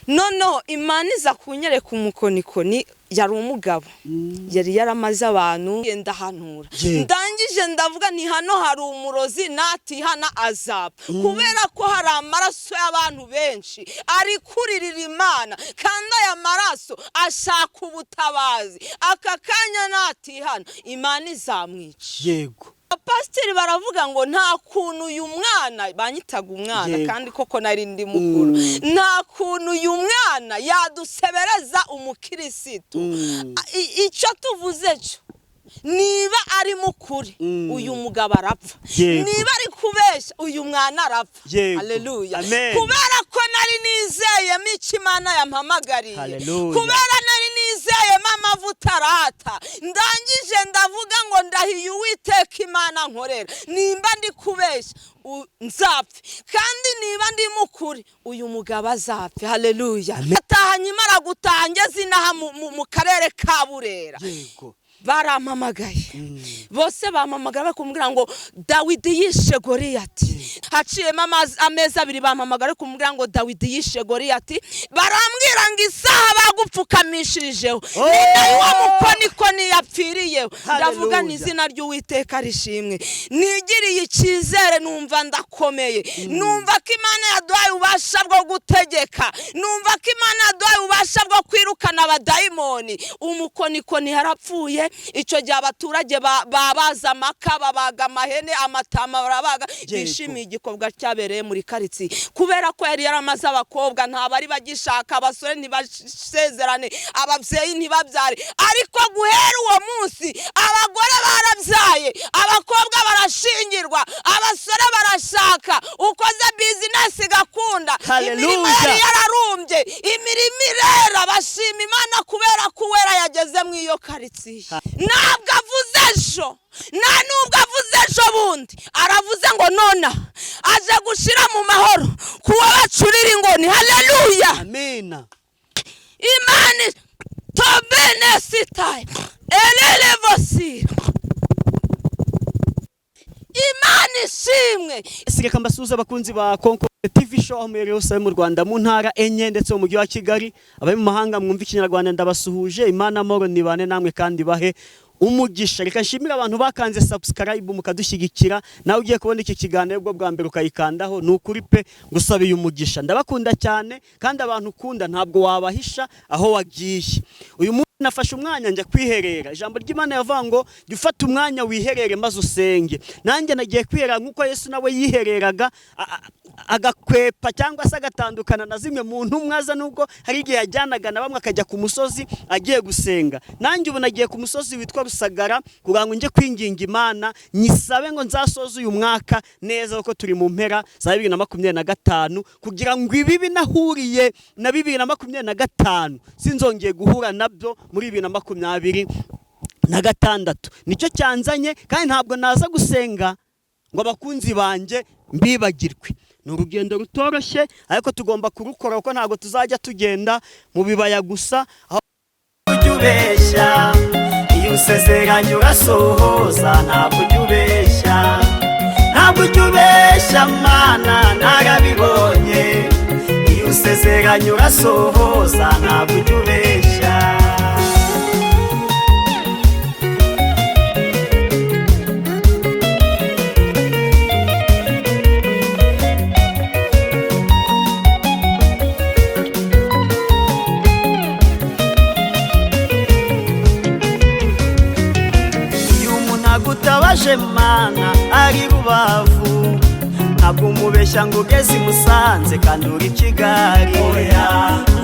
noneho Imana iza kunyereka umukonikoni yari umugabo yari yaramaze abantu ndahanura ndangije ndavuga ni hano hari umurozi natihana azapfa kubera ko hari amaraso y'abantu benshi ari kuririra Imana kandi aya maraso ashaka ubutabazi aka kanya natihana Imana izamwica. Yego. Pasiteri baravuga ngo nta kuntu uyu mwana banyitaga umwana kandi koko nari ndi mukuru nta kuntu uyu mwana yadusebereza umukirisitu icyo tuvuze cyo niba ari mukuri uyu mugabo arapfa niba ari kubeshya uyu mwana arapfa. Haleluya. Kubera ko nari nizeye mico Imana yampamagariye kubera nari nizeye amavuta arata ndangije ndavuga ngo ndahiye Uwiteka Imana nkorera nimba ndi kubeshya nzapfe kandi niba ndi mukuri uyu mugabo azapfe. Haleluya. Atahanye imara gutangeza inaha mu karere ka Burera. Yego. Barampamagaye bose bampamagara bakumbwira ngo Dawidi yishe Goliyati. Haciyemo amezi abiri bampamagara kumbwira ngo Dawidi yishe Goliyati. Barambwira ngo isaha bagupfukamishirijeho ni nayo mukonikoni yapfiriyeho. Ndavuga n'izina ry'Uwiteka rishimwe nigiriye icyizere numva ndakomeye numva ko Imana yaduhaye ubasha bwo gutegeka numva ko Imana yaduhaye ubasha bwo kwirukana abadayimoni. Umukonikoni harapfuye icyo gihe abaturage babaza amaka babaga amahene amatama barabaga bishimiye igikorwa cyabereye muri karitsiye kubera ko yari yaramaze abakobwa nta bari bagishaka abasore ntibasezerane ababyeyi ntibabyare ariko guhera uwo munsi abagore barabyaye abakobwa barashingirwa abasore barashaka ukoze business gakunda imirimo yari yararumbye imirimo irera bashima Imana kubera ko Uwera yageze mu iyo karitsiye. Ntabwo avuze ejo nta nubwo avuze ejo bundi aravuze ngo nona aje gushira mu mahoro kuwa bacurira ingoni. Haleluya. Amina. Imana tobenesitaye elelevosi Imana ishimwe. Sireka mbasuza abakunzi ba Konko TV show aho muri yose mu Rwanda mu ntara enye ndetse mu mujyi wa Kigali abari mu mahanga mwumva ikinyarwanda ndabasuhuje. Imana amahoro nibane namwe kandi bahe umugisha. Reka nshimira abantu bakanze subscribe mukadushyigikira nawe ugiye kubona iki kiganiro bwo bwa mbere ukayikandaho nukuri pe gusabiye umugisha. Ndabakunda cyane kandi abantu ukunda ntabwo wabahisha aho wagiye. Uyu munsi nafashe umwanya njya kwiherera. Ijambo ry'Imana yavuga ngo dufate umwanya wiherere maze usenge. Nanjye nagiye kwiherera nkuko Yesu nawe yihereraga agakwepa cyangwa se agatandukana na zimwe mu ntumwa za nubwo hari igihe yajyanaga na bamwe akajya ku musozi agiye gusenga. Nanjye ubu nagiye ku musozi witwa Rusagara kugira ngo nje kwinginga Imana nyisabe ngo nzasoze uyu mwaka neza kuko turi mu mpera za 2025 kugira ngo ibibi nahuriye na 2025 sinzongeye guhura nabyo muri 2026. Nicyo cyanzanye kandi ntabwo naza gusenga ngo abakunzi banje mbibagirwe. Ni urugendo rutoroshye ariko tugomba kurukora kuko ntabwo tuzajya tugenda mu bibaya gusa. Ujya ubeshya iyo usezeranye urasohoza ntabwo ujya ubeshya Mana narabibonye iyo usezeranye urasohoza ntabwo ujya ubeshya. Mana ari Rubavu ntabwo umubeshya ngo ugeze Musanze kandi uri Kigali.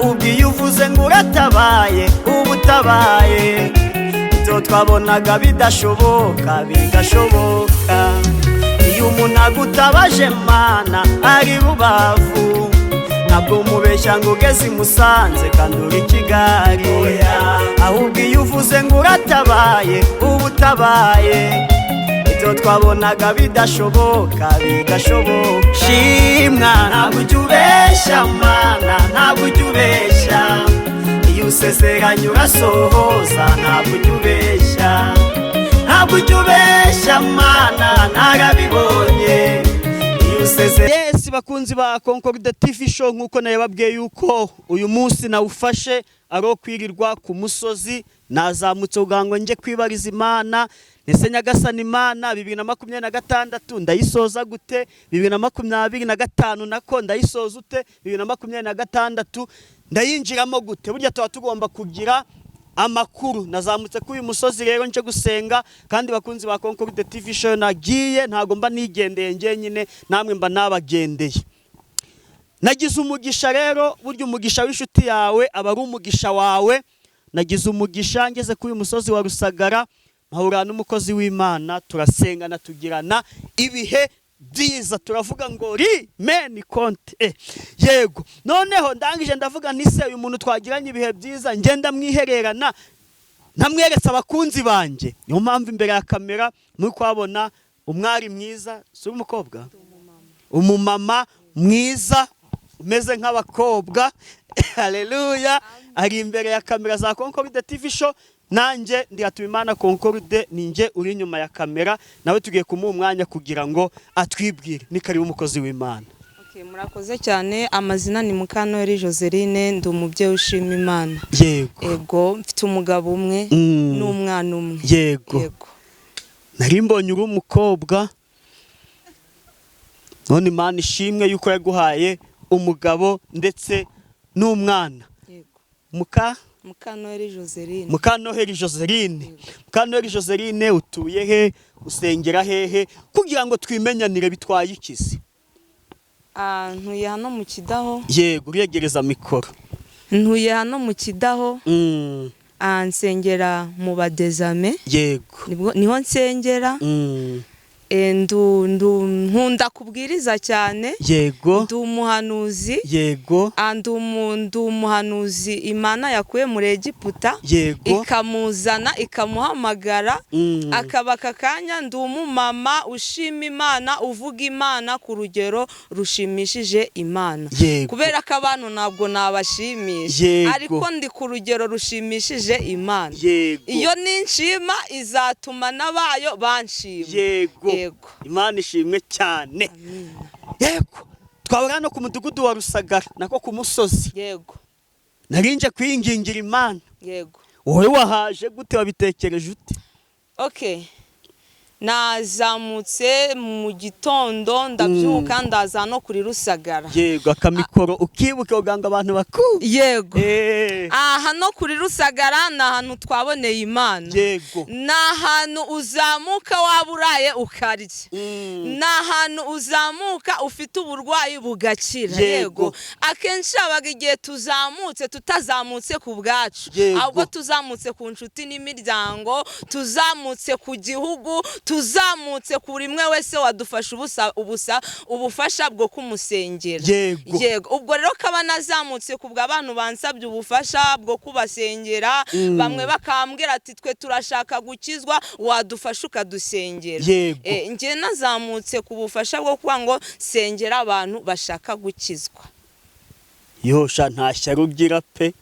Ubwiye uvuze ngo uratabaye ubutabaye ibyo twabonaga bidashoboka bigashoboka. Iyo umuntu agutabaje Mana ari Rubavu ntabwo umubeshya ngo ugeze Musanze kandi uri Kigali. Ahubwo iyo uvuze ngo uratabaye ubutabaye ibyo twabonaga bidashoboka bigashoboka. Shimwa ntabwo ujya ubeshya Mana ntabwo ujya ubeshya iyo usezeranye urasohoza ntabwo ujya ubeshya Mana narabibonye iyo usezeranye. Yes Yes bakunzi ba Concorde TV show nkuko nayababwiye yuko uyu munsi nawufashe aro kwirirwa ku musozi nazamutse ugango nje kwibariza Imana nese nyagasani Imana 2026 ndayisoza gute 2025 nako ndayisoza ute 2026 ndayinjiramo gute burya tuba tugomba kugira amakuru nazamutse ku uyu musozi rero nje gusenga kandi bakunzi ba Concorde TV show nagiye ntago mba nigendeye nje nyine namwe mba nabagendeye nagize umugisha rero burya umugisha w'inshuti yawe aba ari umugisha wawe nagize umugisha ngeze ku uyu musozi wa Rusagara mpahura n'umukozi w'Imana turasengana tugirana ibihe byiza turavuga ngo ri meni konte yego noneho ndangije ndavuga nise uyu muntu twagiranye ibihe byiza ngenda mwihererana namweretse abakunzi banje niyo mpamvu imbere ya kamera muri kwabona umwari mwiza si umukobwa umumama mwiza umeze nk'abakobwa haleluya ari imbere ya kamera za Concorde TV show nanjye ndiratuma Imana Concorde ninjye uri inyuma ya kamera nawe tugiye kumuha umwanya kugira ngo atwibwire ni kari umukozi w'Imana. Okay, murakoze cyane amazina ni Mukanori Joseline ndi umubyeyi ushima Imana. Yego mfite umugabo umwe n'umwana umwe. Yego nari mbonye uri umukobwa none Imana ishimwe yuko yaguhaye umugabo ndetse n'umwana. Yego Mukanori Joseline Mukanori Joseline utuye he usengera hehe kugira ngo twimenyanire bitwaye ikizi? Ntuye hano mu Kidaho. Yego uregereza mikoro. Ntuye hano mu Kidaho. Nsengera mu Badezame. Yego niho nsengera. Nkunda kubwiriza cyane. Yego ndi umuhanuzi. Yego ndi umuhanuzi Imana yakuye muri Egiputa. Yego ikamuzana ikamuhamagara akaba kakanya ndi umumama ushima Imana uvuga Imana ku rugero rushimishije Imana. Kubera ko abantu ntabwo nabashimisha ariko ndi ku rugero rushimishije Imana. Iyo ninshima izatuma nabayo banshima. Imana ishimwe cyane. Yego twabura no ku mudugudu wa Rusagara nako ku musozi. Yego narinje kwingingira Imana. Yego wowe wahaje gute wabitekereje ute? Okay, nazamutse mu gitondo ndabyuka ndaza no kuri Rusagara. Yego akamikoro ukibuke uganga abantu bakuru. Yego hano kuri Rusagara na hanu twaboneye Imana. Yego na hanu uzamuka waburaye ukarya. na hanu uzamuka ufite uburwayi bugakira. Yego akenshi abaga igihe tuzamutse tutazamutse ku bwacu ahubwo tuzamutse ku nshuti n'imiryango tuzamutse ku gihugu tuzamutse kuri mwe wese wadufasha ubufasha bwo kumusengera. Yego ubwo rero kaba nazamutse kubwa abantu bansabye ubufasha bwo kubasengera bamwe bakambwira ati twe turashaka gukizwa wadufasha ukadusengera. Ngiye nazamutse ku bufasha bwo kuba ngo sengera abantu bashaka gukizwa. Yosha ntashyara ugira pe.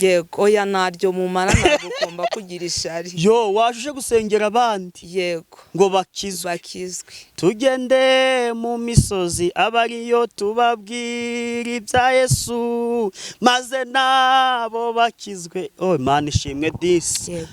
Yego oya naryo mu mara nagomba kugira ishari. Waje gusengera abandi. Yego ngo bakizwe. Tugende mu misozi abariyo tubabwira ibya Yesu maze nabo bakizwe. Imana ishimwe disi.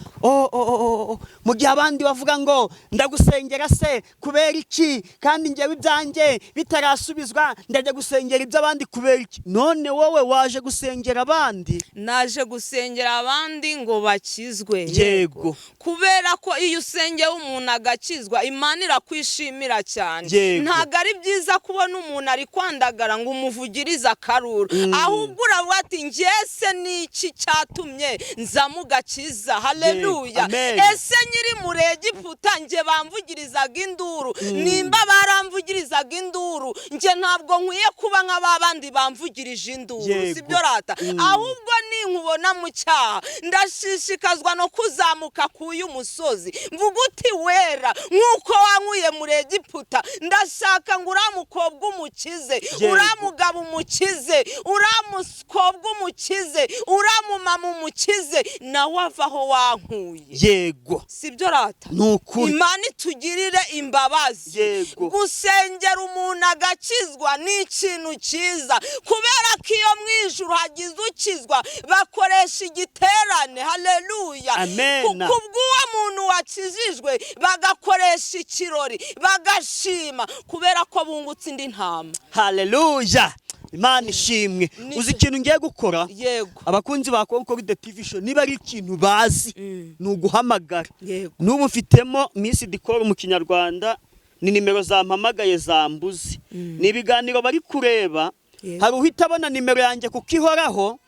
Mu gihe abandi bavuga ngo ndagusengera se kubera iki kandi njyewe ibyanjye bitarasubizwa ndajya gusengera iby'abandi kubera iki? None wowe waje gusengera abandi? Naje gusengera abandi ngo bakizwe. Yego kubera ko iyo usengeye umuntu agakizwa Imana irakwishimira cyane. Ntago ari byiza kubona umuntu ari kwandagara ngo umuvugirize akaruru ahubwo uravuga ati ngese niki cyatumye nzamugakiza. Haleluya. Ese nyiri muri Egiputa nje bamvugirizaga induru nimba baramvugirizaga induru nje ntabwo nkwiye kuba nk'abandi bamvugirije induru sibyo rata ahubwo ni ninkubona mu cyaha ndashishikazwa no kuzamuka k'uyu musozi mvuga uti wera nk'uko wankuye muri Egiputa ndashaka ngo uramukobwa umukize uramugabo umukize uramukobwa umukize uramumama umukize nawe avaho wankuye. Yego sibyo rata nukuri Imana itugirire imbabazi. Yego. Gusengera umuntu agakizwa ni ikintu cyiza kubera ko iyo mu ijuru hagize ukizwa bakoresha igiterane. Haleluya. Amen. Kubw'uwo muntu wakijijwe bagakoresha ikirori bagashima kubera ko bungutse indi ntama. Haleluya. Imana ishimwe. Uzi ikintu ngiye gukora? Yego. Abakunzi ba Concord TV show niba ari ikintu bazi nuguhamagara. Yego. Nubu mfitemo Miss Dikoro mu Kinyarwanda ni nimero zampamagaye zambuze. Ni ibiganiro bari kureba. Hari uhita abona nimero yanjye kukihoraho.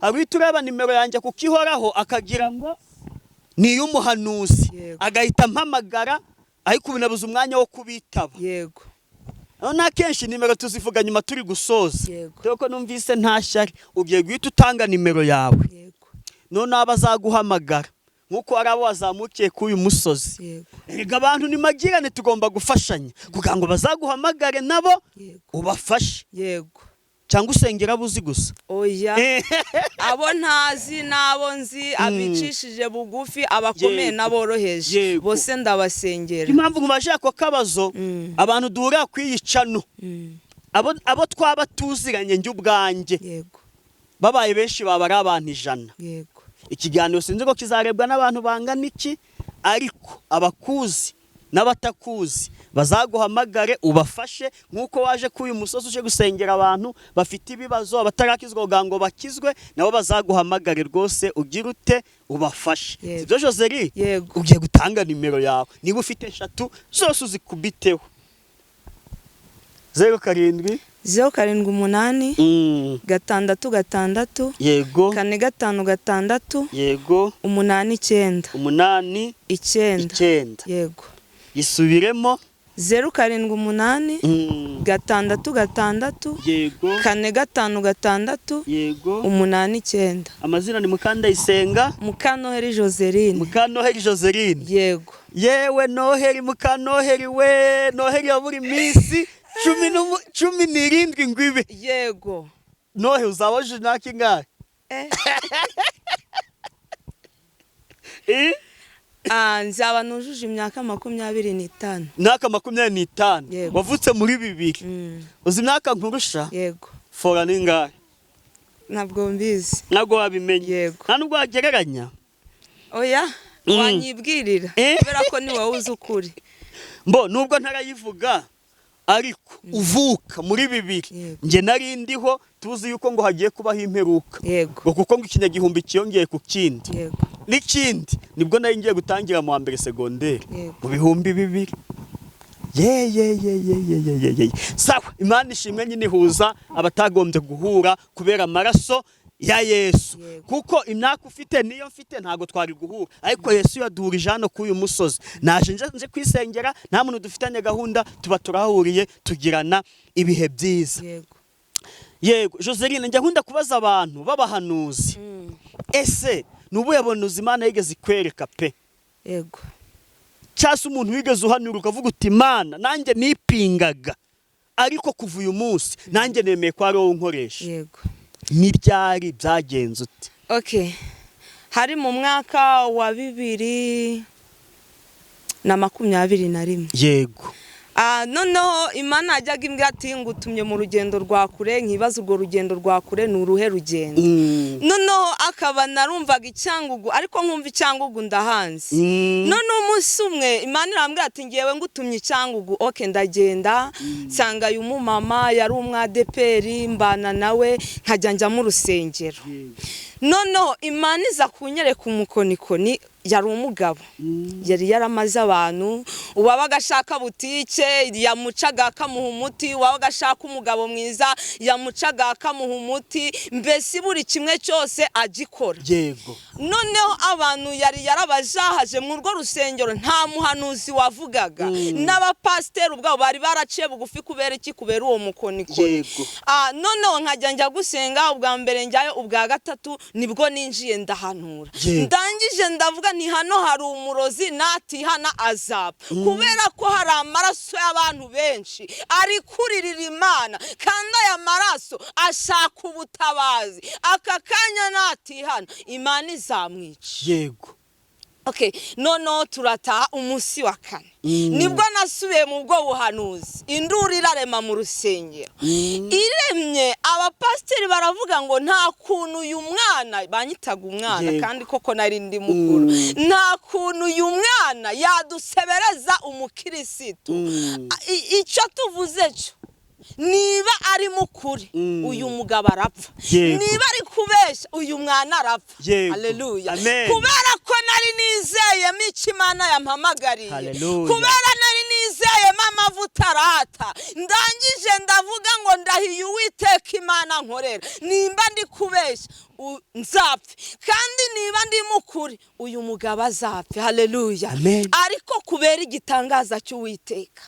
Hari uhita ureba nimero yanjye kukihoraho akagira ngo ni y'umuhanuzi. Agahita mpamagara ariko binabuza umwanya wo kubitaba. Yego. None akenshi nimero tuzivuga nyuma turi gusoza. Yego. Numvise ntashari ugiye guhita utanga nimero yawe. Yego. None abazaguhamagara nkuko ari abo wazamukiye k'uyu musozi. Yego. Erega abantu ni magirane tugomba gufashanya kugira ngo bazaguhamagare nabo ubafashe. Yego. Cyangwa usengera buzi gusa. Oya. Abo ntazi nabo nzi abicishije bugufi abakomeye naboroheje bose ndabasengera. Impamvu nkubaje ako kabazo abantu duhura kwiyicano. Abo twaba tuziranye njye ubwanjye. Yego. Babaye benshi baba ari abantu 100. Yego. Ikiganiro sinzi ko kizarebwa n'abantu bangana iki ariko abakuzi n'abatakuzi bazaguhamagare ubafashe nkuko waje k'uyu musozi uje gusengera abantu bafite ibibazo abatarakizwa ngo bakizwe nabo bazaguhamagare rwose ugira ute ubafashe. Sibyo Joseri? Yego. Ugiye gutanga nimero yawe niba ufite 3 zose uzikubiteho. 07 078 666 Yego 456 Yego 89 9 Yego. Yisubiremo 078 666 Yego 456 Yego 89. Amazina ni Mukandayisenga Mukanoheri Joseline. Mukanoheri Joseline. Yego. Yewe Noheri Mukanoheri we Noheri ya buri minsi 17 ngwibe. Yego. Nohe uzabaje nakingahe? Nzaba nujuje imyaka 25. Naka 25. Wavutse muri 2. Uzi imyaka nkurusha? Yego. Fora ningahe? Ntabwo mbizi. Ntabwo wabimenye. Yego. Nta nubwo wagereranya. Oya. Wanyibwirira. Kubera ko ni wowe uzi ukuri. Mbo nubwo ntarayivuga ariko uvuka muri 2 nge nari ndiho tuzi yuko ngo hagiye kubaho imperuka. Yego. Kuko ngo ikinyagihumbi kiyongeye ku kindi. Yego. N'ikindi nibwo nari ngiye gutangira mu mbere segonderi mu 2000. Sawa Imana ishimwe nyine ihuza abatagombye guhura kubera amaraso ya Yesu. Kuko imyaka ufite niyo mfite ntago twari guhura ariko Yesu yaduhurije hano k'uyu musozi. Naje nje kwisengera nta muntu dufitanye gahunda tuba turahuriye tugirana ibihe byiza. Yego Joseline njya nkunda kubaza abantu babahanuzi. Ese nubu yabonuza Imana yigeze kwereka pe? Yego. Cyase umuntu wigeze uhanura ukavuga uti Imana nanjye nipingaga ariko kuva uyu munsi nanjye nemeye ko ari wowe nkoresha. Yego. Niryari byagenze ute? Okay. Hari mu mwaka wa 2021. Yego. Noneho Imana yajyaga imbwira ati ngutumye mu rugendo rwa kure nkibaza urwo rugendo rwa kure ni uruhe rugendo. Noneho akaba narumvaga icyangugu ariko nkumva icyangugu ndahanze. Noneho umunsi umwe Imana irambwira ati ngiyewe ngutumye icyangugu. Okay ndagenda nsanga uyu mumama yari umwadeperi mbana nawe nkajya njya mu rusengero. Noneho Imana iza kunyereka umukonikoni yari umugabo yari yaramaze abantu uwabaga ashaka butike yamucaga akamuha umuti uwabaga ashaka umugabo mwiza yamucaga akamuha umuti mbese buri kimwe cyose agikora yego noneho abantu yari yarabajahaje mu rwo rusengero nta muhanuzi wavugaga n'abapasiteri ubwabo bari baraciye bugufi kubera iki kubera uwo mukonikoni noneho nkajya njya gusenga ubwa mbere njyayo ubwa gatatu nibwo ninjiye ndahanura ndangije ndavuga ni hano hari umurozi natihana azapfa kubera ko hari amaraso y'abantu benshi ari kuririra Imana kandi aya maraso ashaka ubutabazi aka kanya natihana Imana izamwica yego. Okay, noneho turataha umunsi wa kane nibwo nasubiye mu bwo buhanuzi induru irarema mu rusengero iremye abapasiteri baravuga ngo nta kuntu uyu mwana banyitaga umwana kandi koko nari ndi mukuru nta kuntu uyu mwana yadusebereza umukirisitu icyo tuvuze cyo niba ari mukuri uyu mugabo arapfa niba ari kubeshya uyu mwana arapfa haleluya kubera ko nari nizeye mico Imana yampamagariye kubera nari nizeye amavuta arata ndangije ndavuga ngo ndahiye Uwiteka Imana nkorera nimba ndi kubeshya nzapfe kandi niba ndi mukuri uyu mugabo azapfe haleluya ariko kubera igitangaza cy'Uwiteka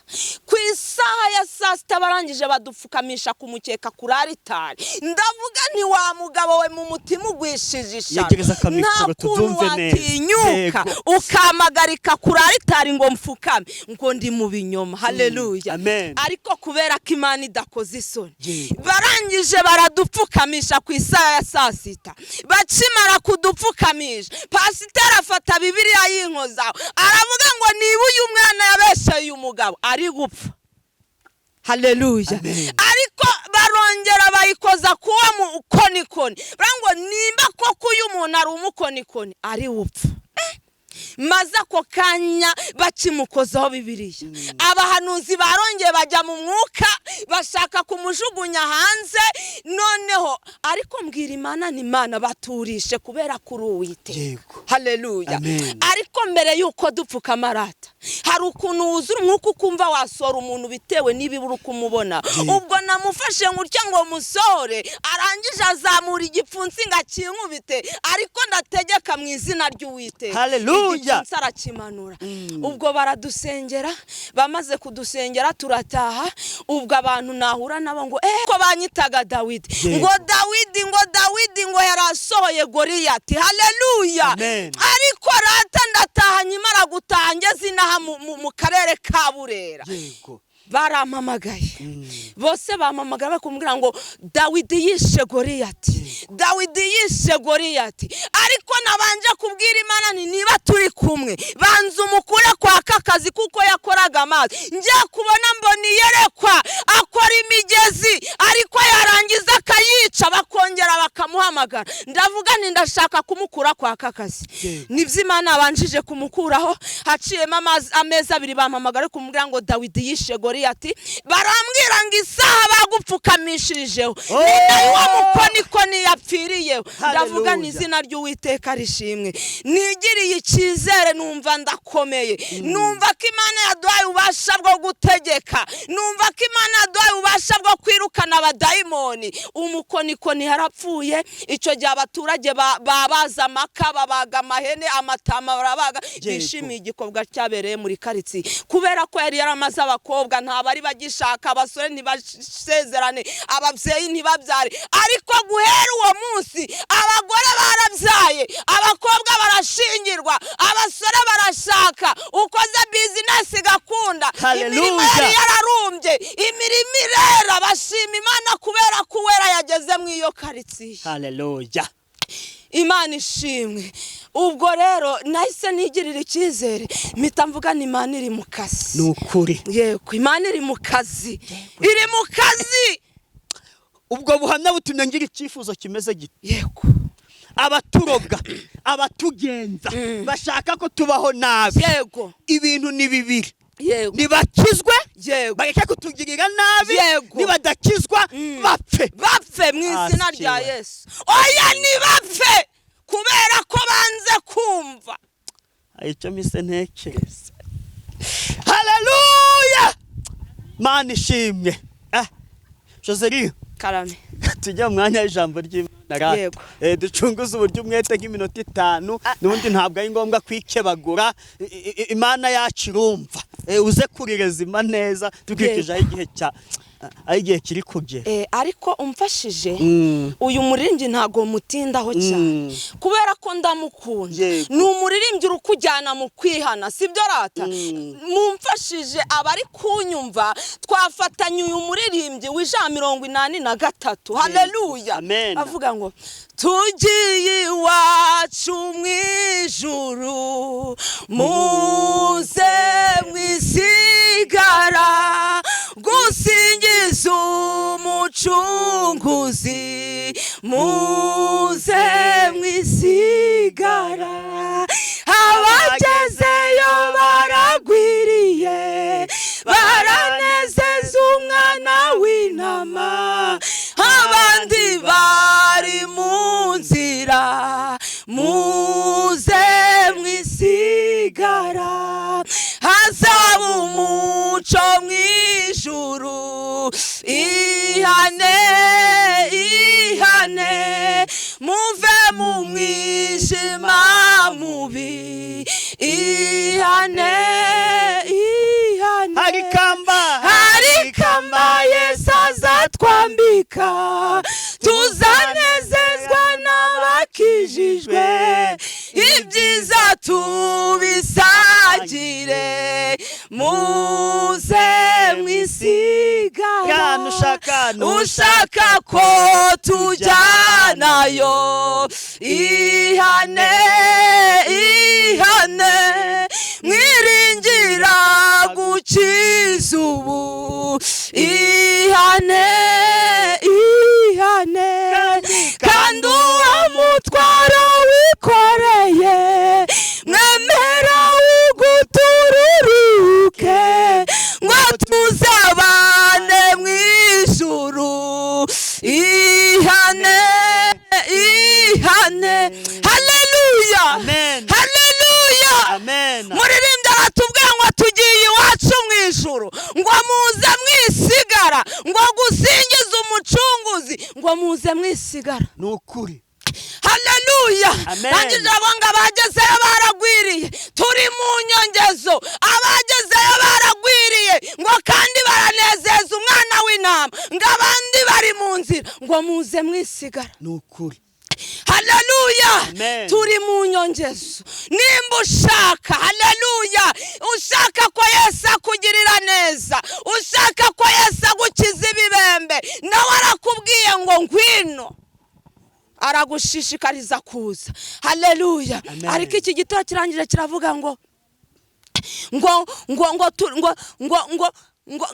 ku isaha ya saa sita barangije badupfukamisha kumukeka kuri aritari ndavuga nti wa mugabo we mu mutima ugwishije ishyano nta kuntu watinyuka ukamagarika kuri aritari ngo mfukame ngo ndi mu binyoma haleluya ariko kubera ko Imana idakoze isoni barangije baradupfukamisha ku isaha ya saa sita bakimara kudupfukamisha pasiteri afata Bibiliya y'inkozaho aravuga ngo niba uyu mwana yabeshye uyu mugabo ari gupfa haleluya ariko barongera bayikoza kuwa mukonikoni ngo nimba koko uyu muntu ari umukonikoni ari upfa maze ako kanya bakimukozaho Bibiliya abahanuzi barongeye bajya mu mwuka bashaka kumujugunya hanze noneho ariko mbwira Imana ni Imana baturishe kubera kuri Uwiteka haleluya ariko mbere yuko dupfuka amarata hari ukuntu wuzura umwuka ukumva wasora umuntu bitewe n'ibibura kumubona ubwo namufashe ngutya ngo musore arangije azamura igipfunsi ngakinkubite ariko ndategeka mu izina ry'Uwiteka haleluya sarakimanura ubwo baradusengera bamaze kudusengera turataha ubwo abantu nahura nabo ngo ko banyitaga Dawidi ngo Dawidi ngo yarasohoye Goliyati haleluya ariko rata ndataha nyimara gutaha ngeze inaha mu karere ka Burera barampamagaye bose bampamagara bakumbwira ngo Dawidi yishe Goliyati ariko nabanje kubwira Imana ni niba turi kumwe banza umukure kwa kakazi kuko yakoraga amazi njye kubona mboni yerekwa akora imigezi ariko yarangiza akayica bakongera bakamuhamagara ndavuga nti ndashaka kumukura kwa kakazi nibyo Imana abanjije kumukuraho haciyemo ameza abiri bampamagara kumbwira ngo Dawidi yishe Goliyati barambwira ngo isaha bagupfukamishirijeho ni wa mukonikoni yapfiriyeho ndavuga ni izina ry'Uwiteka rishimwe nigiriye icyizere numva ndakomeye numva ko Imana yaduhaye ubasha bwo gutegeka numva ko Imana yaduhaye ubasha bwo kwirukana abadayimoni umukonikoni harapfuye icyo gihe abaturage babaza amaka babaga amahene amatama barabaga bishimiye igikorwa cyabereye muri karitsiye kubera ko yari yaramaze abakobwa nta bari bagishaka abasore ntibasezerane ababyeyi ntibabyare ariko guhera uwo munsi abagore barabyaye abakobwa barashingirwa abasore barashaka ukoze business gakunda imirimo yari yararumbye imirimo irera bashima Imana kubera ko Uwera yageze mu iyo karitsiye haleluya Imana ishimwe ubwo rero nahise nigirira icyizere mpita mvuga ni Imana iri mu kazi nukuri yego Imana iri mu kazi ubwo buhamya butumye ngira icyifuzo kimeze gito yego abaturoga abatugenza bashaka ko tubaho nabi yego ibintu ni bibiri yego nibakizwe yego bageka kutugirira nabi nibadakizwa bapfe mu izina rya Yesu oya nibapfe kubera ko banze kumva icyo mise ntekereza. Haleluya, Mana ishimwe. Joseli, karame tujya mu mwanya w'ijambo ry'Imana. Yego. Ducunguze uburyo umwete nk'iminota 5 n'ubundi ntabwo ari ngombwa kwikebagura. Imana yacu irumva. Uze kurirezima neza dukwikije aho igihe kiri kugera. Ariko umfashije uyu muririmbyi ntago mutindaho cyane kubera ko ndamukunda. Ni umuririmbyi urukujyana mu kwihana, sibyo rata? Mumfashije abari kunyumva twafatanye uyu muririmbyi w'83. Haleluya. Avuga ngo tugiye iwacu mw'ijuru muze mwisigara gusingiza umucunguzi, muze mwisigara. Abagezeyo baragwiriye baranezeza umwana w'intama, abandi bari mu nzira muze mwisigara. Hazaba umuco mw'ijuru, ihane ihane muve mu mwijima mubi, ihane ihane. Harikamba Yesu azatwambika, tuzanezezwa n'abakijijwe, ibyiza tubisangire muze mwisigara. Ushaka ko tujyanayo, ihane ihane mwiringira gukiza ubu, ihane ihane. Kandi uwo mutwaro wikoreye mwemera ugutururuke, ngo tuzabane mw'ijuru, ihane ihane. Haleluya, haleluya. Muririmbyi aratubwira ngo tugiye iwacu mw'ijuru, ngo muze mwisigara, ngo gusingiza umucunguzi, ngo muze mwisigara. Nukuri. Haleluya. Nangije abanga bagezeyo baragwiriye, turi mu nyongezo. Abagezeyo baragwiriye ngo kandi baranezeza umwana w'intama, ngo abandi bari mu nzira, ngo muze mwisigara. Nukuri. Haleluya. Turi mu nyongezo. Nimba ushaka, haleluya, ushaka ko Yesu akugirira neza, ushaka ko Yesu agukiza ibibembe, nawe arakubwiye ngo ngwino, aragushishikariza kuza. Haleluya. Ariko iki gitoro kirangije kiravuga ngo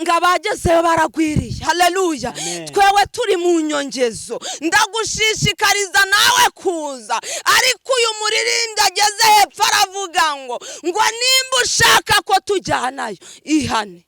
ngabagezeyo baragwiriye. Haleluya. Twewe turi mu nyongezo, ndagushishikariza nawe kuza. Ariko uyu muririmbyi ageze hepfo aravuga ngo nimba ushaka ko tujyanayo, ihane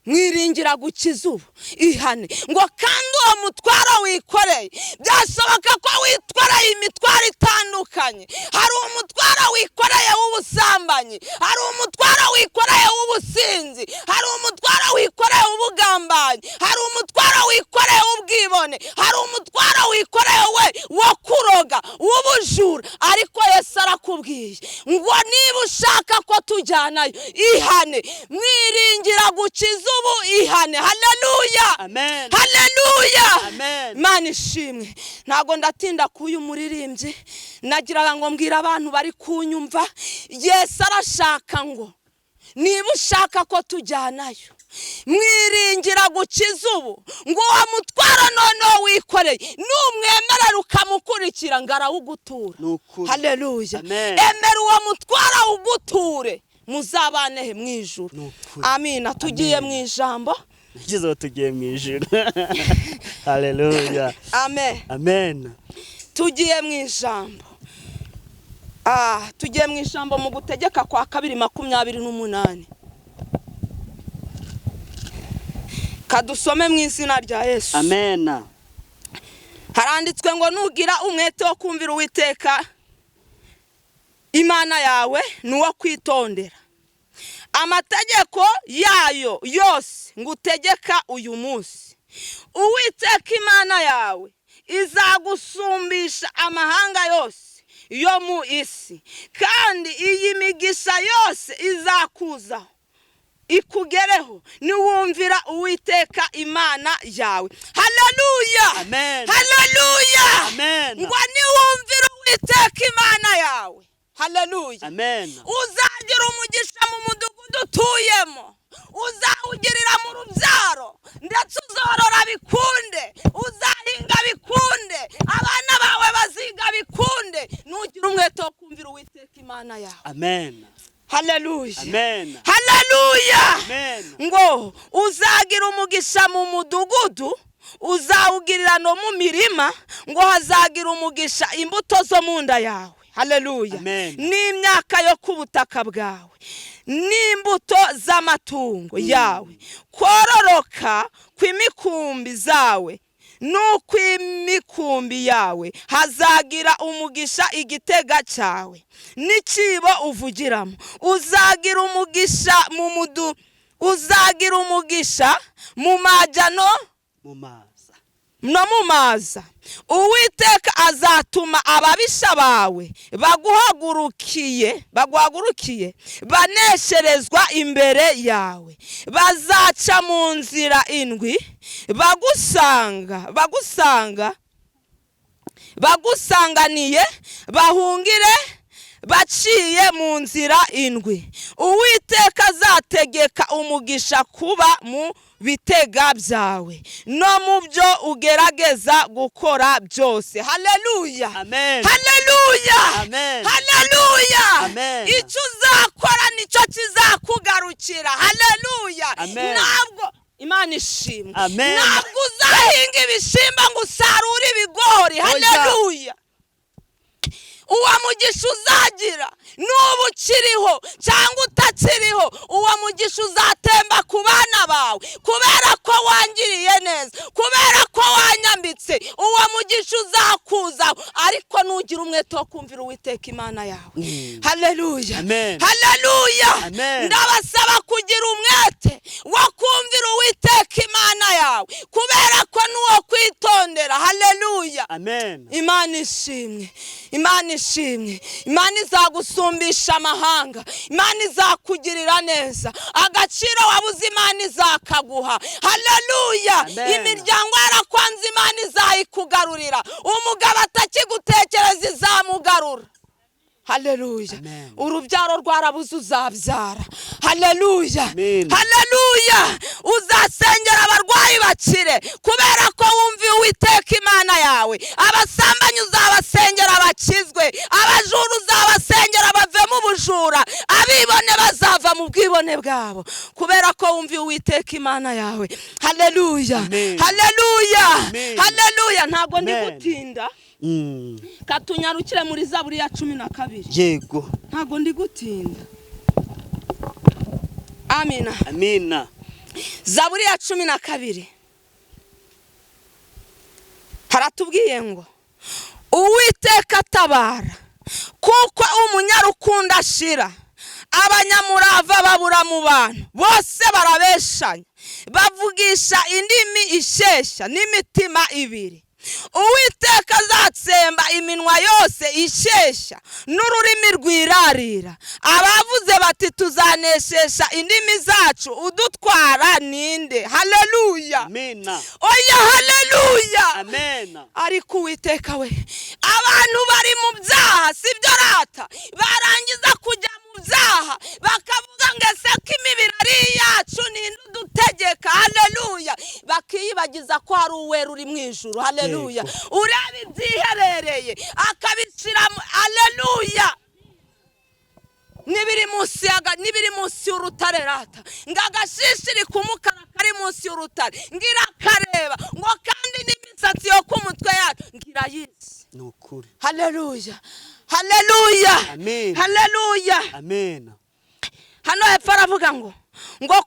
mwiringira gukiza ubu, ihane. Ngo kandi uwo mutwaro wikoreye, byashoboka ko witwareye imitwaro itandukanye. Hari umutwaro wikoreye w'ubusambanyi, hari umutwaro wikoreye w'ubusinzi, hari umutwaro wikoreye w'ubugambanyi, hari umutwaro wikoreye w'ubwibone, hari umutwaro wikoreye wo kuroga, w'ubujura. Ariko Yesu arakubwiye ngo niba ushaka ko tujyanayo, ihane mwiringira gukiza ubu, ihane. Haleluya, haleluya. Imana ishimwe. Ntago ndatinda kuyu muririmbyi, nagiraga ngo mbwira abantu bari kunyumva, Yesu arashaka ngo niba ushaka ko tujyanayo, mwiringira gukiza ubu, ngo wa mutwaro noneho wikoreye numwemerera ukamukurikira, ngo arawugutura. Haleluya. Emera uwo mutwaro uguture, muzabane mw'ijuru. Amina. Tugiye mw'ijambo. Ngizo tugiye mw'ijuru. Haleluya. Amen. Amen. Tugiye mw'ijambo. Tugiye mw'ijambo mu Gutegeka kwa 2:28. Kadusome mu izina rya Yesu. Amen. Haranditswe ngo nugira umwete wo kumvira Uwiteka Imana yawe nuwo kwitondera. Amategeko yayo yose ngutegeka uyu munsi, Uwiteka Imana yawe izagusumbisha amahanga yose yo mu isi, kandi iyi migisha yose izakuzaho ikugereho niwumvira Uwiteka Imana yawe. Haleluya, Amen. haleluya, Amen. ngo niwumvira Uwiteka Imana yawe, haleluya, Amen. uzagira umugisha mu mudugudu utuyemo, uzawugirira mu rubyaro, ndetse uzorora bikunde, uzahinga bikunde, abana bawe baziga bikunde, nugira umwete wo kumvira Uwiteka Imana yawe. Amen. Haleluya, Amen. haleluya, Amen. ngo uzagira umugisha mu mudugudu, uzawugirira no mu mirima, ngo hazagira umugisha imbuto zo mu nda yawe. Haleluya, Amen. n'imyaka yo ku butaka bwawe, n'imbuto z'amatungo yawe, kororoka kw'imikumbi zawe n'ukw'imikumbi yawe, hazagira umugisha igitega cyawe n'ikibo uvugiramo. Uzagira umugisha uzagira umugisha mu majyano no mu maza. Uwiteka azatuma ababisha bawe baguhagurukiye banesherezwa imbere yawe. Bazaca mu nzira indwi bagusanganiye, bahungire baciye mu nzira indwi. Uwiteka azategeka umugisha kuba mu bitega byawe no mu byo ugerageza gukora byose. Haleluya, Amen. haleluya, Amen. haleluya. Amen. Icyo uzakora nicyo kizakugarukira. Haleluya. Amen. Ntabwo Imana ishimwe, Amen. ntabwo uzahinga ibishimba ngo usarure ibigori. Haleluya. Uwo mugisha uzagira n'ubu ukiriho cyangwa utakiriho, uwo mugisha uzatemba ku bana bawe, kubera ko wangiriye neza, kubera ko wanyambitse. Uwo mugisha uzakuzaho, ariko nugira umwete wo kumvira Uwiteka Imana yawe. Haleluya, Amen. haleluya. Amen. Ndabasaba kugira umwete wo kumvira Uwiteka Imana yawe, kubera ko nuwo kwitondera. Haleluya. Amen. Imana ishimwe, Imana ishimwe. Imana izagusumbisha amahanga, Imana izakugirira neza, agaciro wabuze Imana izakaguha. Haleluya. Amen. Imiryango yarakwanze Imana izayikugarurira, umugabo atakigutekereza izamugarura. Haleluya. Amen. Urubyaro rwarabuze uzabyara. Haleluya, Amen. haleluya. Uzasengera abarwayi bakire, kubera ko wumviye Uwiteka Imana yawe. Abasambanyi uzabasengera bakizwe, abajura uzabasengera bave mu bujura, abibone bazava mu bwibone bwabo, kubera ko wumviye Uwiteka Imana yawe. Haleluya, Amen. haleluya, Amen. haleluya. Ntabwo ndi Amen. gutinda, katunyarukire muri Zaburi ya 12. Yego. Ntabwo ndi gutinda. Amina. Amina. Zaburi ya 12 haratubwiye ngo Uwiteka tabara, kuko umunyarukundo ashira. Abanyamurava babura mu bantu, bose barabeshanya, bavugisha indimi ishesha n'imitima ibiri. Uwiteka azatsemba iminwa yose ishesha n'ururimi rwirarira. Abavuze bati tuzaneshesha indimi zacu, udutwara ninde? Haleluya. Amina. Oya, haleluya. Amen. Ariko Uwiteka we, abantu bari mu byaha, sibyo rata, barangiza kujya mu byaha bakavuga ngo ese ko imibiri ari iyacu ninde udutegeka? Haleluya. Bakiyibagiza ko hari uwera uri mu ijuru. Haleluya. Ureba ibyiherereye akabishyiramo. Haleluya. Nibiri munsi y'urutare rata, ngo agashishiri k'umukara kari munsi y'urutare ngira kareba, ngo kandi n'imisatsi yo ku mutwe yacu ngira yizi. Nukuri. Haleluya, haleluya, Amen. haleluya. Amen. Hano hepfo aravuga ngo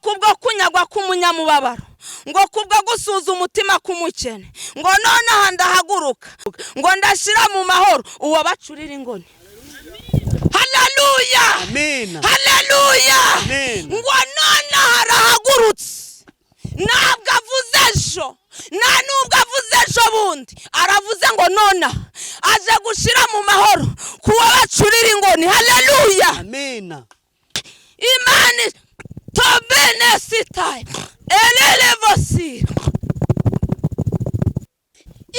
kubwo kunyagwa k'umunyamubabaro, ngo kubwo gusuza umutima k'umukene, ngo nonaha ndahaguruka, ngo ndashyira mu mahoro uwo bacurira ingoni. haleluya, Amen. haleluya. Amen. Ngo none harahagurutse, ntabwo avuze ejo, nta nubwo avuze ejo bundi, aravuze ngo none aje gushira mu mahoro kuwa bacurira ingoni. Haleluya. Amen. Imani tobene sitaye elele vosi.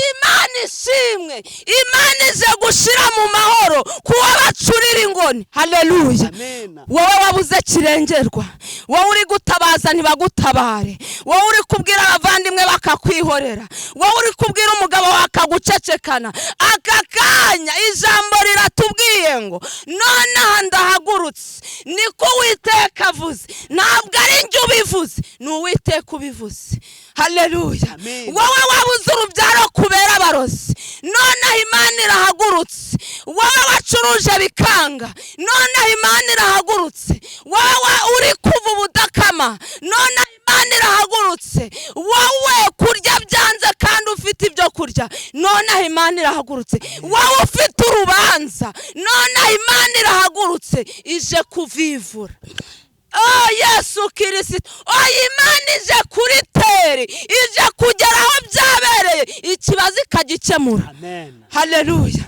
Imana ishimwe, Imana ije gushira mu mahoro kuwa bacurira ingoni. Haleluya. Amen. Wowe wabuze kirengerwa, wowe uri gutabaza ntibagutabare, wowe uri kubwira abavandimwe bakakwihorera, wowe uri kubwira umugabo wakagucecekana, aka kanya ijambo riratubwiye ngo nonaha ndahagurutse, niko Uwiteka avuze, ntabwo ari njye ubivuze, ni Uwiteka ubivuze. Haleluya. Amen. Wowe wabuze urubyaro kubera abarozi, nonaha Imana irahagurutse. Wowe wacuruje bikanga, nonaha Imana irahagurutse. Wowe uri kuva ubudakama, nonaha Imana irahagurutse. Wowe kurya byanze kandi ufite ibyo kurya, nonaha Imana irahagurutse. Wowe ufite urubanza, nonaha Imana irahagurutse, ije kuvivura. Oh Yesu Kristo, oh Imana ije kuri teri, ije kugera aho byabereye, ikibazo ikagikemura. Amen. Haleluya.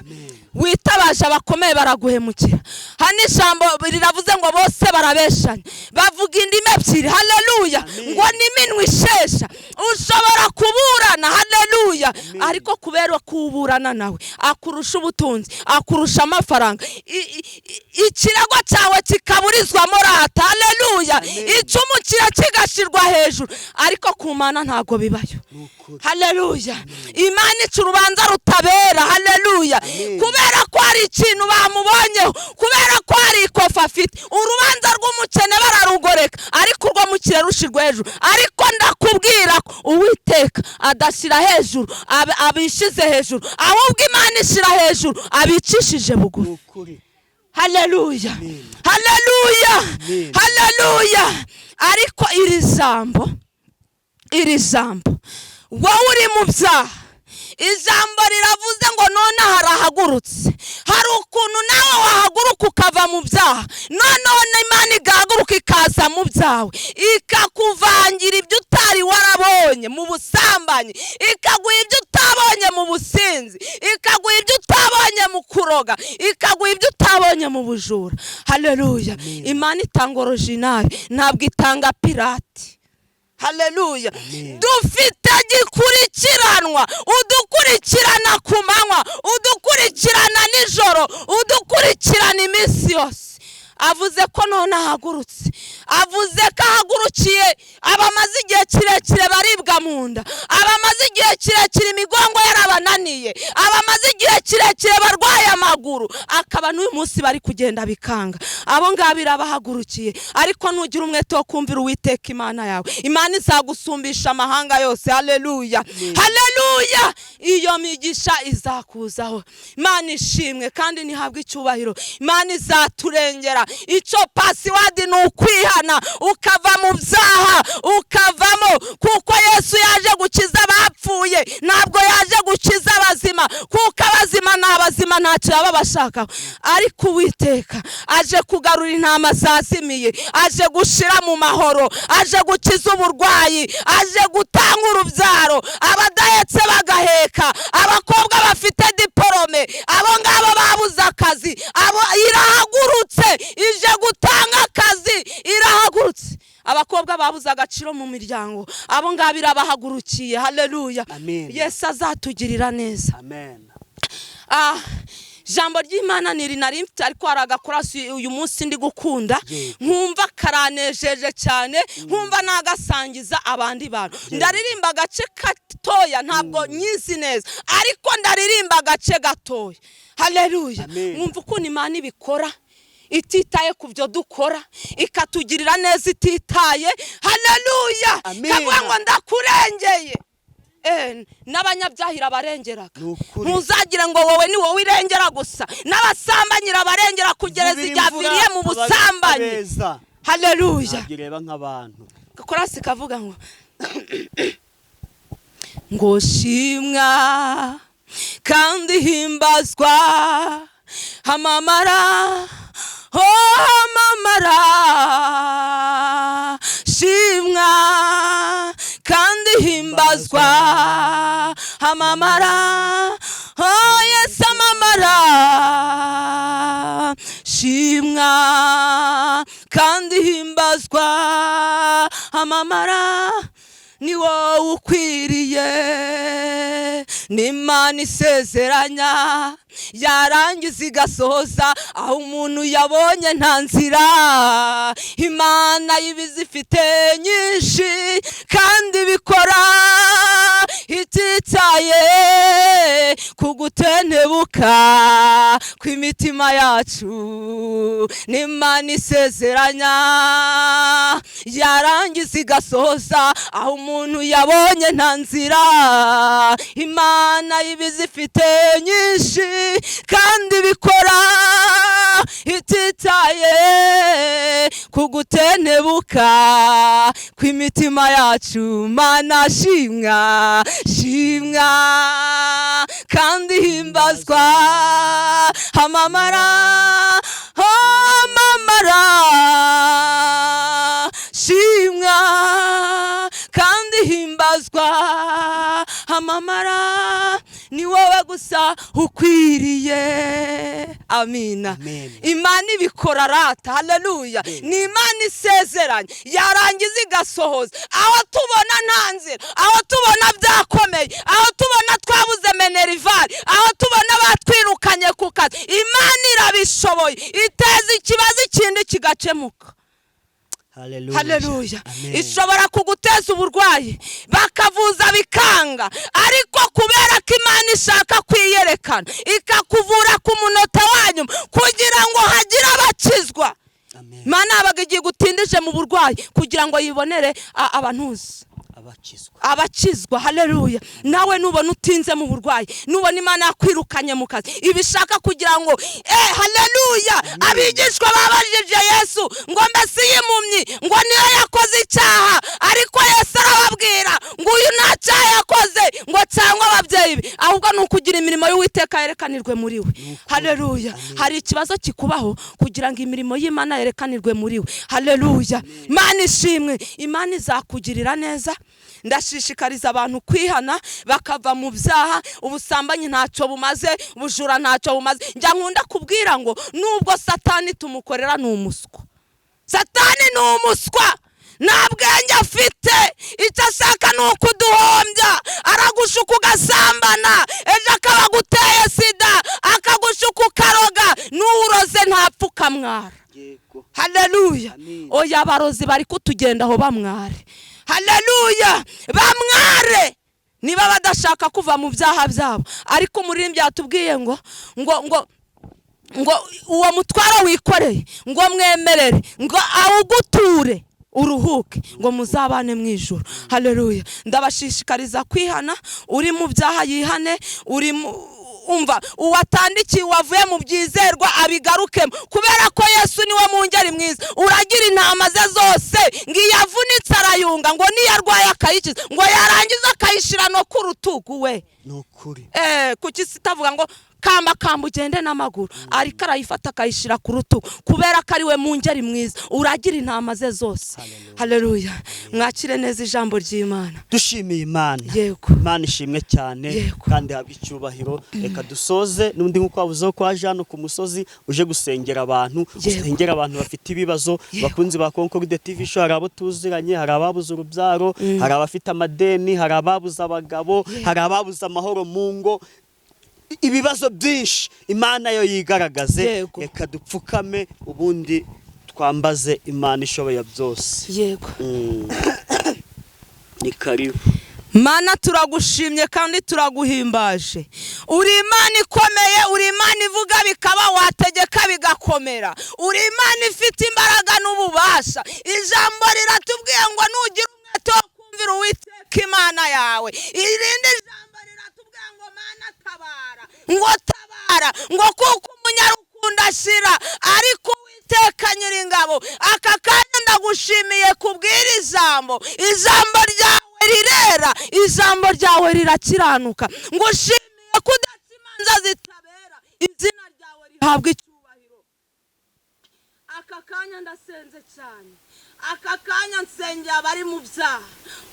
Witabaje abakomeye baraguhemukira. Hano ijambo riravuze ngo bose barabeshanya, bavuga indimi ebyiri. Haleluya. Ngo n'iminwa ishesha ushobora kuburana. Haleluya. Ariko kubera kuburana nawe akurusha ubutunzi, akurusha amafaranga, ikirago cyawe kikaburizwamo rata. Haleluya. Icumu kigashirwa hejuru, ariko ku Mana ntago bibayo. Haleluya. Imana ica urubanza rutabera. Haleluya. Kubera ko hari ikintu bamubonyeho, kubera ko hari ikofa afite, urubanza rw'umukene bararugoreka, ariko urwo mukire rushirwa hejuru. Ariko ndakubwira ko Uwiteka adashira hejuru abishize hejuru, ahubwo Imana ishira hejuru abicishije bugufi. Haleluya. Haleluya. Haleluya. Ariko iri jambo wowe uri mu byaha, ijambo riravuze ngo none harahagurutse. Hari ukuntu nawe wahaguruka ukava mu byaha, noneho Imana igahaguruka ikaza mu byawe, ikakuvangira ibyo utari warabonye mu busambanyi, ikaguha ibyo utabonye mu businzi, ikaguha ibyo utabonye mu kuroga, ikaguha ibyo utabonye mu bujura. Haleluya. Imana itanga original, ntabwo itanga pirate. Haleluya. Dufite gikurikiranwa, udukurikirana ku manywa, udukurikirana nijoro, udukurikirana iminsi yose. Avuze ko none ahagurutse, avuze ko ahagurukiye abamaze igihe kirekire baribwa mu nda, abamaze igihe kirekire imigongo yarabananiye, abamaze igihe kirekire barwaye amaguru, akaba n'uyu munsi bari kugenda bikanga. Abo ngabo irabahagurukiye, ariko nugira umwete wo kumvira Uwiteka Imana yawe, Imana izagusumbisha amahanga yose. Haleluya. Haleluya. Iyo migisha izakuzaho. Imana ishimwe kandi nihabwe icyubahiro. Imana izaturengera. Icyo pasiwadi ni ukwihana, ukava mu byaha, ukavamo, kuko Yesu yaje gukiza abapfuye, ntabwo yaje gukiza abazima, kuko abazima n'abazima ntacyo baba bashaka. Ariko Uwiteka aje kugarura intama zazimiye, aje gushira mu mahoro, aje gukiza uburwayi, aje gutanga urubyaro, abadahetse bagaheka, abakobwa bafite diporome, abo ngabo babuze akazi, abo irahagurutse, ije gutanga akazi, irahagurutse. Abakobwa babuze agaciro mu miryango, abo ngabo irabahagurukiye. Haleluya. Yesu azatugirira neza. Amen. Jambo ry'Imana nari mfite, ariko haragakora uyu munsi ndi gukunda, nkumva karanejeje cyane, nkumva nagasangiza abandi bantu. Ndaririmba agace gatoya, ntabwo nyizi neza, ariko ndaririmba agace gatoya. Haleluya. Mwumva ukuntu Imana ibikora, ititaye ku byo dukora, ikatugirira neza ititaye. Haleluya. Kavuga ngo ndakurengeye. N'abanyabyahira barengeraga, ntuzagire ngo wowe ni wowe irengera gusa, n'abasambanyira barengera kugereza ibyaviriye mu busambanyi. Haleluya. Gireba nk'abantu gakorasi kavuga ngo shimwa kandi himbazwa, hamamara hamamara shimwa kandi himbazwa hamamara Yesu amamara shimwa kandi himbazwa hamamara ni wowe ukwiriye n'Imana isezeranya yarangiza igasohoza aho umuntu yabonye nta nzira Imana y'ibizifite nyinshi kandi bikora ititaye kugutentebuka kw'imitima yacu n'Imana isezeranya yarangiza igasohoza aho umuntu yabonye nta nzira Imana y'ibizifite nyinshi kandi bikora ititaye kugutentebuka kw'imitima yacu Mana shimwa shimwa kandi himbazwa hamamara hamamara shimwa kandi himbazwa hamamara ni wowe gusa ukwiriye amina Imana ibikora rata haleluya ni Imana isezeranye yarangiza igasohoza aho tubona nta nzira aho tubona byakomeye aho tubona twabuze menerivare aho tubona batwirukanye ku kazi Imana irabishoboye iteza ikibazo ikindi kigakemuka haleluya ishobora kuguteza uburwayi bakavuza bikanga ariko kubera ko Imana ishaka kwiyerekana ikakuvura ku munota wanyu kugira ngo hagire abakizwa Imana yabaga igiye gutindije mu burwayi kugira ngo yibonere abantuzi abakizwa haleluya nawe nubona utinze mu burwayi nubona Imana yakwirukanye mu kazi ibishaka kugira ngo haleluya abigishwa babajije Yesu ngo mbese yimumyi ngo niyo yakoze icyaha ariko Yesu arababwira ngo uyu nta cyaha yakoze ngo cyangwa ababyeyi be ahubwo nukugira imirimo y'Uwiteka yerekanirwe muri we haleluya hari ikibazo kikubaho kugira ngo imirimo y'Imana yerekanirwe muri we haleluya Imana ishimwe Imana izakugirira neza ndashishikariza abantu kwihana bakava mu byaha ubusambanyi ntacyo bumaze ubujura ntacyo bumaze njya nkunda kubwira ngo nubwo Satani tumukorera ni umuswa Satani ni umuswa nta bwenge afite icyo ashaka ni ukuduhombya aragushuka ugasambana ejo akaba aguteye sida akagushuka ukaroga n'uwuroze ntapfuka mwara haleluya oya abarozi bari kutugendaho bamware haleluya bamware niba badashaka kuva mu byaha byabo ariko umuririmbyi yatubwiye ngo uwo mutwaro wikoreye ngo mwemerere ngo awuguture uruhuke ngo muzabane mu ijuru haleluya ndabashishikariza kwihana uri mu byaha yihane uri umva uwatandikiye wavuye mu byizerwa abigarukemo kubera ko Yesu niwe mungeri mwiza uragira intama ze zose ngiyavunitse arayunga ngo niyarwaye akayikiza ngo yarangiza akayishira no ku rutugu we nukuri kuki sitavuga ngo kamba ugende n'amaguru ariko arayifata akayishira ku rutugu kubera ko ari we mungeri mwiza uragira intama ze zose haleluya mwakire neza ijambo ry'Imana dushimiye Imana yego Imana ishimwe cyane kandi habwa icyubahiro reka dusoze n'undi nkuko wabuze ko aje hano ku musozi uje gusengera abantu usengera abantu bafite ibibazo bakunzi ba Concord TV show hari abo tuziranye hari ababuze urubyaro hari abafite amadeni hari ababuze abagabo hari ababuze amahoro mu ngo ibibazo byinshi Imana yo yigaragaze reka dupfukame ubundi twambaze Imana ishoboye byose yego ni karibu Mana turagushimye kandi turaguhimbaje uri Imana ikomeye uri Imana ivuga bikaba wategeka bigakomera uri Imana ifite imbaraga n'ububasha ijambo riratubwiye ngo nugira umwete wo kumvira Uwiteka Imana yawe irinde ijambo riratubwiye ngo Mana tabara ngo kuko umunyarukundo ashira ariko Uwiteka Nyiringabo aka kanya ndagushimiye kubwira ijambo ryawe rirera ijambo ryawe rirakiranuka ngo ushimiye kudatsimanza zitabera izina ryawe rihabwa icyubahiro aka kanya ndasenze cyane, aka kanya nsengera abari mu byaha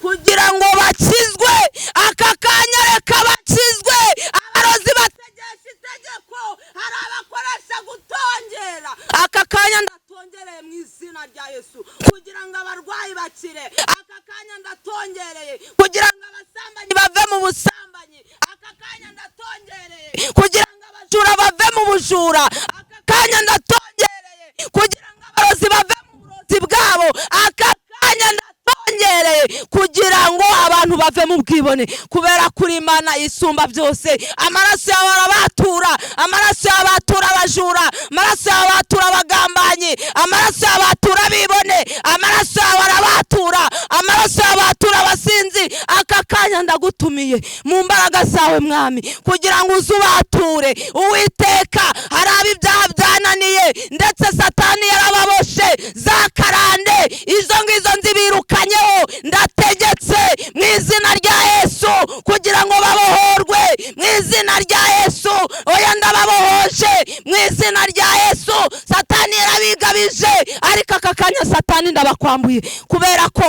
kugira ngo bakizwe, aka kanya reka bakizwe. Abarozi bategesha itegeko, hari abakoresha gutongera, aka kanya ndatongereye mu izina rya Yesu kugira ngo abarwayi bakire, aka kanya ndatongereye kugira ngo abasambanyi bave mu busambanyi, aka kanya ndatongereye kugira ngo abajura bave mu bujura, aka kanya ndatongereye kugira ngo abarozi bave mu burozi bwabo, aka kanya ndatongereye kugira ngo abantu bave mu bwibone, kubera kuri Imana isumba byose. Amaraso yawe arabatura, amaraso yawe abatura abajura, amaraso yawe abatura abagambanyi, amaraso yawe abatura abibone, amaraso yawe arabatura, amaraso yawe abatura abasinzi. Aka kanya ndagutumiye mu mbaraga zawe mwami kugira ngo uzubature. Uwiteka, hari ab'ibyaha byananiye ndetse Satani yarababoshe, za karande izo ngizo nzibirukanyeho, ndategetse mu izina rya Yesu kugira ngo babohorwe mu izina rya Yesu. Oya, ndababohoje mu izina rya Yesu. Satani yarabigabije, ariko aka kanya Satani ndabakwambuye kubera ko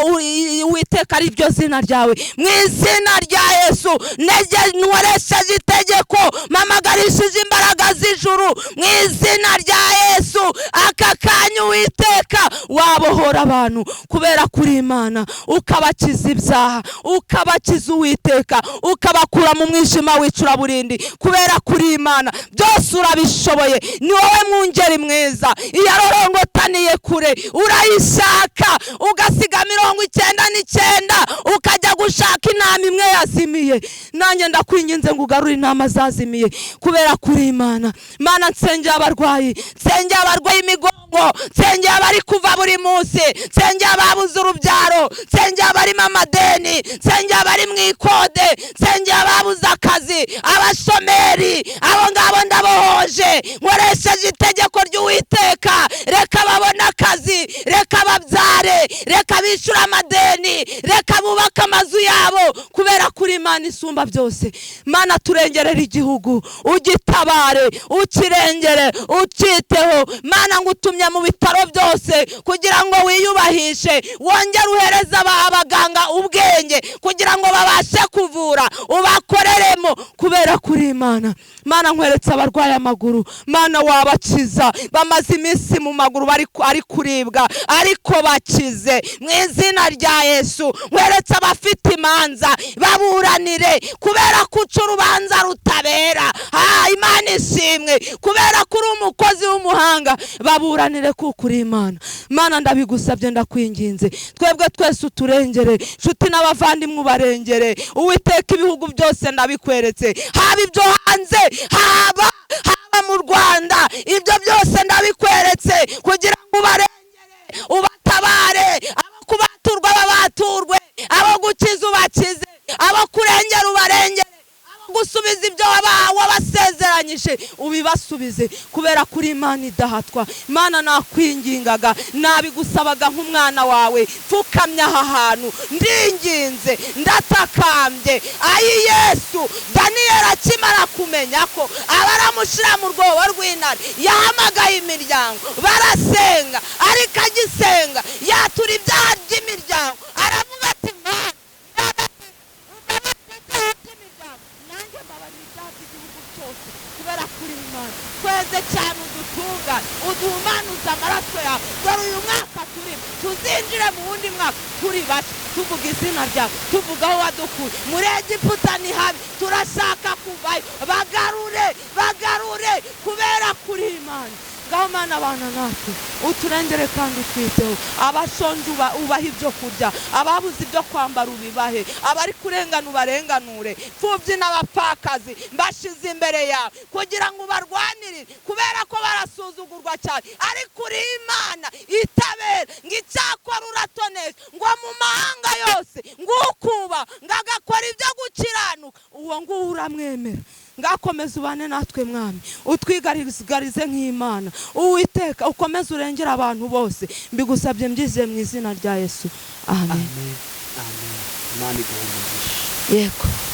Uwiteka ari ryo zina ryawe. Mu izina rya Yesu nkoresheje itegeko, mpamagarishije imbaraga z'ijuru mu izina rya Yesu. Aka kanya Uwiteka wabohora abantu kubera kuri Imana, ukabakiza ibyaha, ukabakiza Uwiteka, ukabakura mu mwijima w'icuraburindi kubera kuri Imana byose urabishoboye. Ni wowe mwungeri mwiza, iyarorongotaniye kure urayishaka, ugasiga 99 ukajya gushaka intama imwe yazimiye. Nanjye ndakwinginze ngo ugarure intama zazimiye kubera kuri Imana. Mana, nsengera abarwayi, nsengera abarwayi imigongo, nsengera abari kuva buri munsi, nsengera ababuze urubyaro, nsengera abarimo amadeni, nsengera abari mu ikode, nsengera ababuze akazi, abashomeri, abo ngabo ndabohoje nkoresheje itegeko ry'Uwiteka. Reka babone akazi, reka babyare, reka bishyura amadeni, reka bubake amazu yabo kubera kuri Imana isumba byose. Mana, turengerera igihugu, ugitabare, ukirengere, ukiteho. Mana, ngutumye mu bitaro byose kugira ngo wiyubahishe, wongere uhereza abaganga ubwenge kugira ngo babashe kuvura, ubakoreremo kubera kuri Imana. Mana, nkweretse abarwaye amaguru, Mana wabakiza, bamaze iminsi mu maguru ari kuribwa, ariko bakize mu izina rya Yesu. Nkweretse abafite imanza, baburanire kubera ko uca urubanza rutabera. Imana ishimwe kubera ko uri umukozi w'umuhanga, baburanire kuko uri Imana. Mana, ndabigusabye, ndakwinginze, twebwe twese uturengere, nshuti n'abavandimwe ubarengere. Uwiteka, ibihugu byose ndabikweretse, haba ibyo hanze, haba mu Rwanda, ibyo byose ndabikweretse kugira ngo ubarengere, ubatabare, abo kubaturwa babaturwe, abo gukiza ubakize, abo kurengera ubarengere, abo gusubiza ibyo wabasezeranyije ubibasubize kubera kuri Imana idahatwa. Mana, nakwingingaga, nabigusabaga nk'umwana wawe, pfukamye aha hantu, ndinginze, ndatakambye. Ayi Yesu, Daniyeli akimara kumenya ko abaramushyira mu rwobo rw'intare, yahamagaye imiryango, barasenga, ariko agisenga yatura ibyaha by'imiryango, aravuga ati Mana, nanjye mbabarira ibyaha by'igihugu cyose kubera kuri Imana. Tweze cyane udutunga, uduhumanuza amaraso yawe. Dore uyu mwaka turimo, tuzinjire mu wundi mwaka turi bake, tuvuga izina ryawe, tuvuga aho wadukuye. Muri Egiputa ni habi, turashaka kuvayo. Bagarure kubera kuri Imana. Ngaho Mana, abana natwe uturengere kandi utwiteho. Abashonje ubaha ibyo kurya, ababuze ibyo kwambara ubibahe, abari kurengana ubarenganure, imfubyi n'abapfakazi mbashize imbere yawe kugira ngo ubarwanire kubera ko barasuzugurwa cyane, ariko uri Imana itabera. Ngo icyakora uratonesha, ngo mu mahanga yose ngukuba, ngo agakora ibyo gukiranuka, uwo nguwo uramwemera. Ngakomeza ubane natwe mwami, utwigarigarize nk'Imana. Uwiteka, ukomeze urengera abantu bose, mbigusabye mbyize mu izina rya Yesu, amen. Imana iguhe umugisha. Yego.